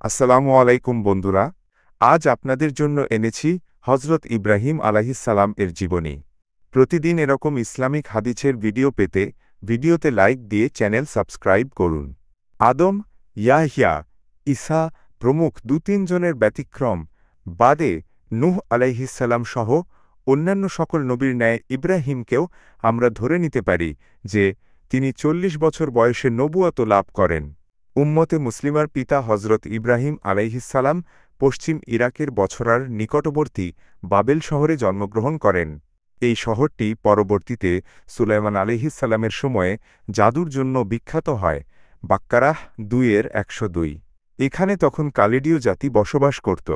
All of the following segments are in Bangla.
আসসালামু আলাইকুম বন্ধুরা, আজ আপনাদের জন্য এনেছি হজরত ইব্রাহিম আলাইহিসসালাম এর জীবনী। প্রতিদিন এরকম ইসলামিক হাদিসের ভিডিও পেতে ভিডিওতে লাইক দিয়ে চ্যানেল সাবস্ক্রাইব করুন। আদম, ইয়াহইয়া, ঈসা প্রমুখ ২-৩ জনের ব্যতিক্রম বাদে নূহ আলাইহিসসালাম সহ অন্যান্য সকল নবীর ন্যায় ইব্রাহিমকেও আমরা ধরে নিতে পারি যে তিনি ৪০ বছর বয়সে নবুয়ত লাভ করেন। উম্মতে মুসলিমার পিতা হজরত ইব্রাহিম আলাইহিসসালাম পশ্চিম ইরাকের বছরার নিকটবর্তী বাবেল শহরে জন্মগ্রহণ করেন। এই শহরটি পরবর্তীতে সুলাইমান আলাইহিসসালামের সময়ে জাদুর জন্য বিখ্যাত হয়। বাক্কারাহ ২-১০২। এখানে তখন কালিডীয় জাতি বসবাস করত।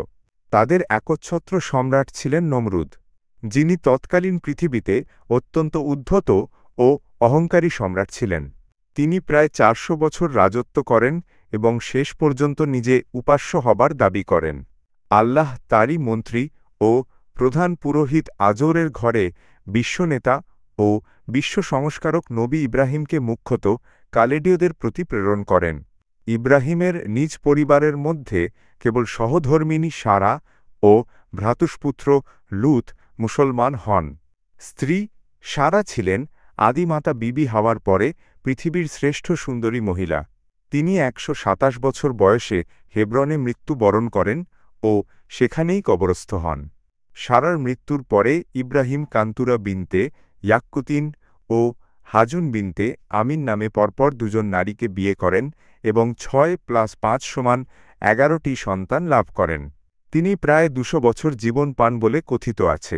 তাদের একচ্ছত্র সম্রাট ছিলেন নমরুদ, যিনি তৎকালীন পৃথিবীতে অত্যন্ত উদ্ধত ও অহংকারী সম্রাট ছিলেন। তিনি প্রায় ৪০০ বছর রাজত্ব করেন এবং শেষ পর্যন্ত নিজে উপাস্য হবার দাবি করেন। আল্লাহ তারই মন্ত্রী ও প্রধান পুরোহিত আজরের ঘরে বিশ্বনেতা ও বিশ্ব সংস্কারক নবী ইব্রাহিমকে মুখ্যত কালেডীয়দের প্রতি প্রেরণ করেন। ইব্রাহিমের নিজ পরিবারের মধ্যে কেবল সহধর্মিণী সারা ও ভ্রাতুষ্পুত্র লূত মুসলমান হন। স্ত্রী সারা ছিলেন আদিমাতা বিবি হওয়ার পরে পৃথিবীর শ্রেষ্ঠ সুন্দরী মহিলা। তিনি ১২৭ বছর বয়সে হেব্রনে মৃত্যুবরণ করেন ও সেখানেই কবরস্থ হন। সারার মৃত্যুর পরে ইব্রাহিম কান্তুরা বিনতে ইয়াক্কুতিন ও হাজুন বিনতে আমিন নামে পরপর দুজন নারীকে বিয়ে করেন এবং ৬+৫=১১টি সন্তান লাভ করেন। তিনি প্রায় ২০০ বছর জীবন পান বলে কথিত আছে।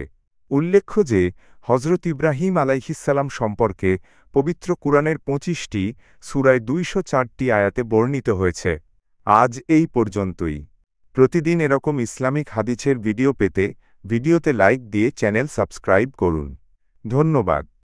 উল্লেখ্য যে হজরত ইব্রাহিম আলাইহিসসালাম সম্পর্কে পবিত্র কুরআনের ২৫টি সূরায় ২০৪টি আয়াতে বর্ণিত হয়েছে। আজ এই পর্যন্তই। প্রতিদিন এরকম ইসলামিক হাদিসের ভিডিও পেতে ভিডিওতে লাইক দিয়ে চ্যানেল সাবস্ক্রাইব করুন। ধন্যবাদ।